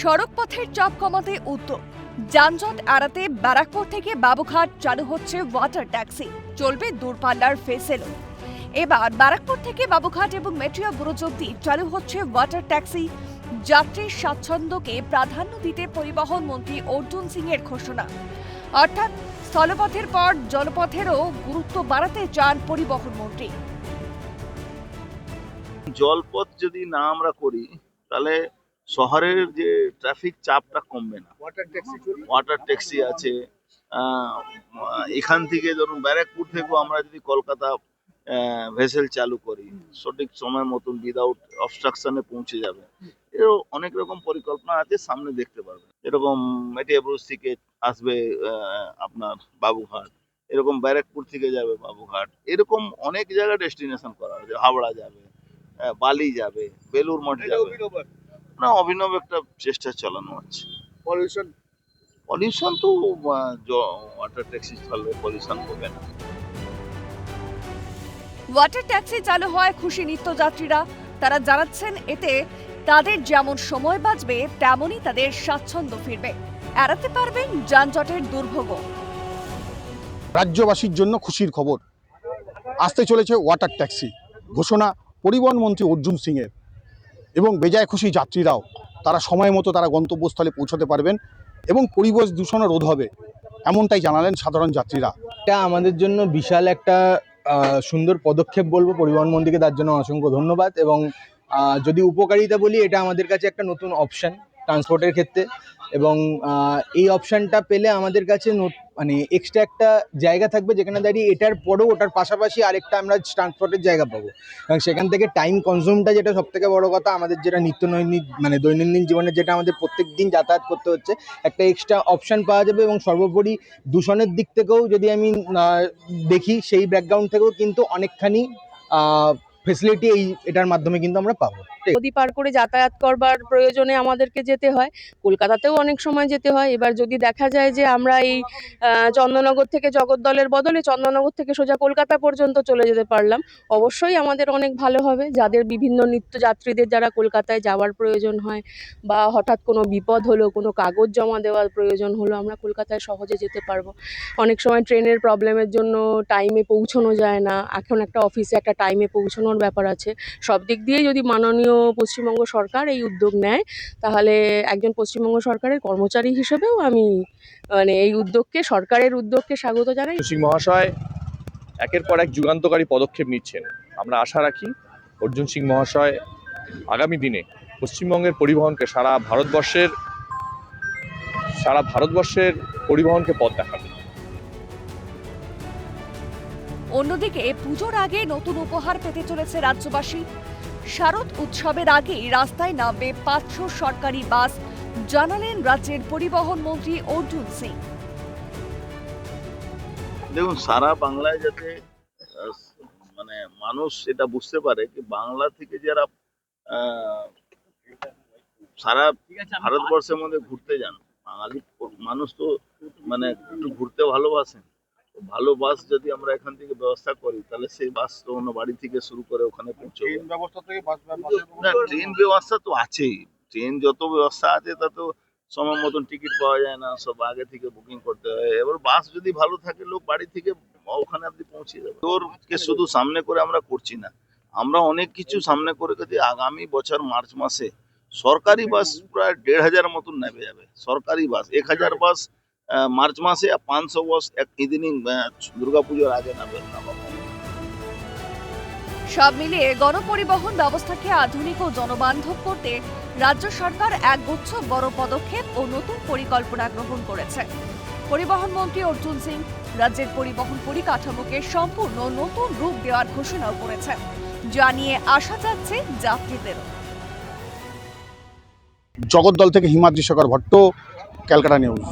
সড়ক পথের চাপ কমাতে উদ্যোগ। যানজট এড়াতে ব্যারাকপুর থেকে বাবুঘাট চালু হচ্ছে ওয়াটার ট্যাক্সি, চলবে দূরপাল্লার ফেসেলও। এবার ব্যারাকপুর থেকে বাবুঘাট এবং মেট্রিয়া বুরুজ অবধি চালু হচ্ছে ওয়াটার ট্যাক্সি। যাত্রীর স্বাচ্ছন্দ্যকে প্রাধান্য দিতে পরিবহন মন্ত্রী অর্জুন সিং এর ঘোষণা। অর্থাৎ স্থলপথের পর জলপথেরও গুরুত্ব বাড়াতে চান পরিবহন মন্ত্রী। জলপথ যদি না আমরা করি তাহলে শহরের যে ট্রাফিক চাপটা কমবে না। ওয়াটার ট্যাক্সি আছে, এখান থেকে ধরুন ব্যারাকপুর থেকেও আমরা যদি কলকাতা ভেসেল চালু করি সঠিক সময় মতন উইদাউট অবস্ট্রাকশনে পৌঁছে যাবে। এরও অনেক রকম পরিকল্পনা আছে, সামনে দেখতে পারবে। এরকম মেটিয়া ব্রুজ থেকে আসবে আপনার বাবুঘাট, এরকম ব্যারাকপুর থেকে যাবে বাবুঘাট, এরকম অনেক জায়গায় ডেস্টিনেশন করা হয়েছে। হাওড়া যাবে, বালি যাবে, বেলুর মঠ যাবে। না, অভিনব একটা চেষ্টা চালানো হচ্ছে। পলিউশন তো ওয়াটার ট্যাক্সি চাললে পলিউশন হবে না। ওয়াটার ট্যাক্সি চালু হয় খুশি নিত্যযাত্রীরা। তারা জানাচ্ছেন এতে তাদের যেমন সময় বাঁচবে তেমনই তাদের স্বাচ্ছন্দ্য ফিরবে, এড়াতে পারবেন যানজটের দুর্ভোগ। রাজ্যবাসীর জন্য খুশির খবর, আসতে চলেছে ওয়াটার ট্যাক্সি। ঘোষণা পরিবহন মন্ত্রী অর্জুন সিং এর। এবং বেজায় খুশি যাত্রীরাও, তারা সময় মতো তারা গন্তব্যস্থলে পৌঁছাতে পারবেন এবং পরিবেশ দূষণও রোধ হবে, এমনটাই জানালেন সাধারণ যাত্রীরা। এটা আমাদের জন্য বিশাল একটা সুন্দর পদক্ষেপ বলবো পরিবহন মন্ত্রীকে, তার জন্য অসংখ্য ধন্যবাদ। এবং যদি উপকারিতা বলি, এটা আমাদের কাছে একটা নতুন অপশান ট্রান্সপোর্টের ক্ষেত্রে। এবং এই অপশানটা পেলে আমাদের কাছে মানে এক্সট্রা একটা জায়গা থাকবে, যেখানে দাঁড়িয়ে এটার পরেও ওটার পাশাপাশি আরেকটা আমরা ট্রান্সপোর্টের জায়গা পাবো। এবং সেখান থেকে টাইম কনজিউমটা, যেটা সবথেকে বড় কথা, আমাদের যেটা মানে দৈনন্দিন জীবনে যেটা আমাদের প্রত্যেক দিন যাতায়াত করতে হচ্ছে, একটা এক্সট্রা অপশান পাওয়া যাবে। এবং সর্বোপরি দূষণের দিক থেকেও যদি আমি দেখি, সেই ব্যাকগ্রাউন্ড থেকেও কিন্তু অনেকখানি ফেসিলিটি এটার মাধ্যমে কিন্তু আমরা পাবো। নদী পার করে যাতায়াত করবার প্রয়োজনে আমাদেরকে যেতে হয়, কলকাতাতেও অনেক সময় যেতে হয়। এবার যদি দেখা যায় যে আমরা এই চন্দননগর থেকে জগদ্দলের বদলে চন্দননগর থেকে সোজা কলকাতা পর্যন্ত চলে যেতে পারলাম, অবশ্যই আমাদের অনেক ভালো হবে। যাদের বিভিন্ন নিত্যযাত্রীদের যারা কলকাতায় যাওয়ার প্রয়োজন হয়, বা হঠাৎ কোনো বিপদ হলো, কোনো কাগজ জমা দেওয়ার প্রয়োজন হলো, আমরা কলকাতায় সহজে যেতে পারবো। অনেক সময় ট্রেনের প্রবলেমের জন্য টাইমে পৌঁছানো যায় না, এখন একটা অফিসে একটা টাইমে পৌঁছানোর ব্যাপার আছে। সব দিক দিয়ে যদি মাননীয় পশ্চিমবঙ্গ সরকার এই উদ্যোগ নেয়, তাহলে একজন পশ্চিমবঙ্গ সরকারের কর্মচারী হিসেবেও আমি মানে এই উদ্যোগকে, সরকারের উদ্যোগকে স্বাগত জানাই। সিং মহাশয় একের পর এক যুগান্তকারী পদক্ষেপ নিচ্ছেন। আমরা আশা রাখি অর্জুন সিং মহাশয় আগামী দিনে পশ্চিমবঙ্গের পরিবহনকে সারা ভারতবর্ষের পরিবহনকে পথ দেখাবে। অন্যদিকে পুজোর আগে নতুন উপহার পেতে চলেছে রাজ্যবাসী। শারদ উৎসবের আগেই রাস্তায় নামবে 500 সরকারি বাস, জানালেন রাজ্যের পরিবহন মন্ত্রী অর্জুন সিং। দেখুন, সারা বাংলায় যাতে মানে মানুষ এটা বুঝতে পারে কি বাংলা থেকে যারা সারা ভারতবর্ষের মধ্যে ঘুরতে যান, বাঙালি মানুষ তো মানে একটু ঘুরতে ভালোবাসেন। ভালো বাস যদি আমরা এখান থেকে ব্যবস্থা করি, তাহলে সেই বাস তো অন্য বাড়ি থেকে শুরু করে ওখানে পৌঁছবে। না, ট্রেন ব্যবস্থা তো আছেই। ট্রেন যত ব্যবস্থা আছে তা তো সময় মতন টিকিট পাওয়া যায় না, সব আগে থেকে বুকিং করতে হয়। এবার বাস যদি ভালো থাকে, লোক বাড়ি থেকে ওখানে আপনি পৌঁছে যাবে। তোরকে শুধু সামনে করে আমরা করছি না, আমরা অনেক কিছু সামনে করে গেছি। আগামী বছর মার্চ মাসে সরকারি বাস প্রায় 1500 মতন নেমে যাবে। সরকারি বাস 1000 বাস মার্চ মাসে, আর 500 বাস ইদানিং দুর্গাপুজোর আগে নামবে। সব মিলিয়ে গণপরিবহন ব্যবস্থাকে আধুনিক ও জনবান্ধব করতে রাজ্য সরকার একগুচ্ছ বড় পদক্ষেপ ও নতুন পরিকল্পনা গ্রহণ করেছে। পরিবহন মন্ত্রী অর্জুন সিং রাজ্যের পরিবহন পরিকাঠামোকে সম্পূর্ণ নতুন রূপ দেওয়ার ঘোষণাও করেছেন, যা নিয়ে আশা যাচ্ছে যাত্রীদেরও। জগদ্দল থেকে হিমাদ্রি শেখর ভট্ট, ক্যালকাটা নিউজ।